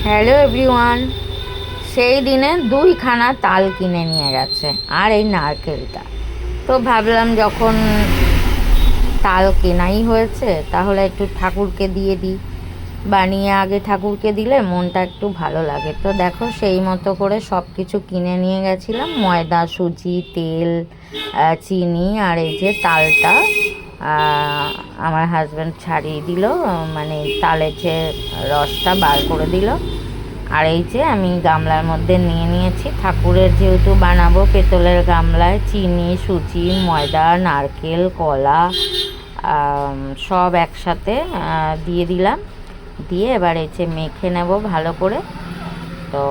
Hello everyone. সেই দিনে দুইখানা তাল কিনে নিয়ে গেছে আর এই নারকেলটা। তো ভাবলাম যখন তাল কেনাই হয়েছে তাহলে একটু ঠাকুরকে দিয়ে দিই। বানিয়ে আগে ঠাকুরকে দিলে মনটা একটু ভালো লাগে। তো দেখো সেই মতো করে সব কিছু কিনে নিয়ে গেছিলাম, ময়দা, সুজি, তেল, চিনি আর এই যে তালটা আমার হাজব্যান্ড ছাড়িয়ে দিল, মানে তালের যে রসটা বার করে দিল। আর এই যে আমি গামলার মধ্যে নিয়ে নিয়েছি, ঠাকুরের যেহেতু বানাবো পেতলের গামলায় চিনি, সুজি, ময়দা, নারকেল, কলা সব একসাথে দিয়ে দিলাম। দিয়ে এবার এই যে মেখে নেব ভালো করে। তো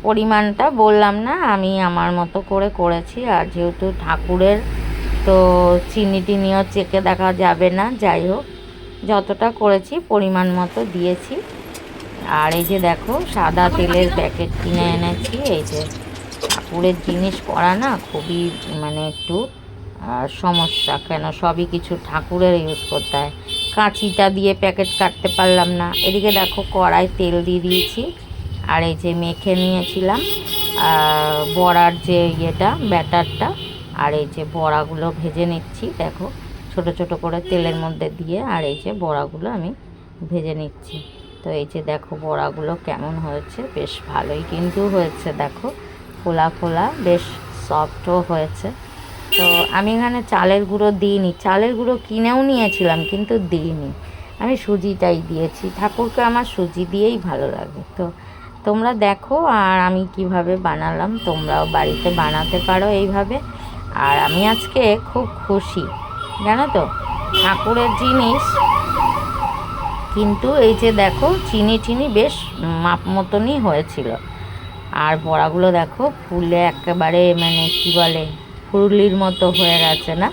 পরিমাণটা বললাম না, আমি আমার মতো করে করেছি। আর যেহেতু ঠাকুরের তো চিনি টিনিও চেকে দেখা যাবে না, যাই হোক যতটা করেছি পরিমাণ মতো দিয়েছি। আর এই যে দেখো সাদা তেলের প্যাকেট কিনে এনেছি। এই যে ঠাকুরের জিনিস করা না খুবই মানে একটু সমস্যা, কেন সবই কিছু ঠাকুরের ইউজ করতে হয়। কাঁচিটা দিয়ে প্যাকেট কাটতে পারলাম না। এদিকে দেখো কড়াই তেল দিয়ে দিয়েছি। আর এই যে মেখে নিয়েছিলাম বড়ার যে ইয়েটা ব্যাটারটা, আর এই যে বড়াগুলো ভেজে নিচ্ছি দেখো ছোট ছোট করে তেলের মধ্যে দিয়ে। আর এই যে বড়াগুলো আমি ভেজে নিচ্ছি। তো এই যে দেখো বড়াগুলো কেমন হয়েছে, বেশ ভালোই কিন্তু হয়েছে। দেখো ফোলা ফোলা, বেশ সফটও হয়েছে। তো আমি এখানে চালের গুঁড়ো দিইনি, চালের গুঁড়ো কিনেও নিয়েছিলাম কিন্তু দিইনি, আমি সুজিটাই দিয়েছি। ঠাকুরকে আমার সুজি দিয়েই ভালো লাগে। তো তোমরা দেখো আর আমি কিভাবে বানালাম, তোমরাও বাড়িতে বানাতে পারো এইভাবে। আর আমি আজকে খুব খুশি, জানো তো, ঠাকুরের জিনিস কিন্তু এই যে দেখো চিনি চিনি বেশ মাপ মতনই হয়েছিল। আর বড়াগুলো দেখো ফুলে একেবারে মানে কি বলে ফুরুলির মতো হয়ে গেছে না।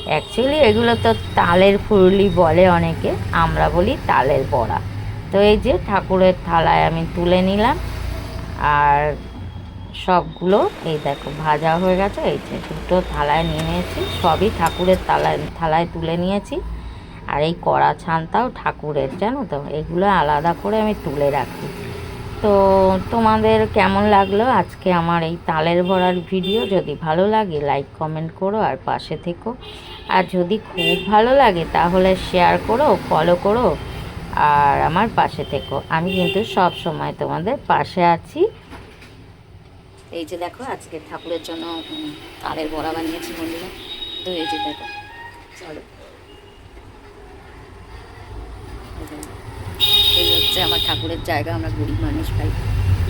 অ্যাকচুয়ালি এগুলো তো তালের ফুরুলি বলে অনেকে, আমরা বলি তালের বড়া। তো এই যে ঠাকুরের থালায় আমি তুলে নিলাম। আর সবগুলো এই দেখো ভাজা হয়ে গেছে। এই যে দুটো থালায় নিয়ে নিয়েছি, সবই ঠাকুরের থালায় তুলে নিয়েছি। আর এই কড়া ছানটাও ঠাকুরের, জানো তো, এগুলো আলাদা করে আমি তুলে রাখি। তো তোমাদের কেমন লাগলো আজকে আমার এই তালের বড়ার ভিডিও? যদি ভালো লাগে লাইক কমেন্ট করো আর পাশে থেকো। আর যদি খুব ভালো লাগে তাহলে শেয়ার করো, ফলো করো আর আমার পাশে থেকো। আমি কিন্তু সব সময় তোমাদের পাশে আছি। এই যে দেখো আজকে ঠাকুরের জন্য তালের বড়া বানিয়েছি বন্ধুরা। তো এই যে দেখো, চলো এই হচ্ছে আমার ঠাকুরের জায়গা, আমরা গরিব মানুষ ভাই।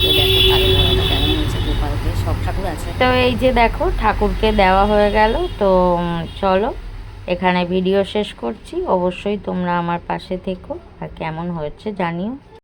তো দেখো তালের বড়াটা কেমন হয়েছে, গোপালকে সব ঠাকুর আছে। তো এই যে দেখো ঠাকুরকে দেওয়া হয়ে গেল। তো চলো এখানে ভিডিও শেষ করছি। অবশ্যই তোমরা আমার পাশে থেকো আর কেমন হয়েছে জানিও।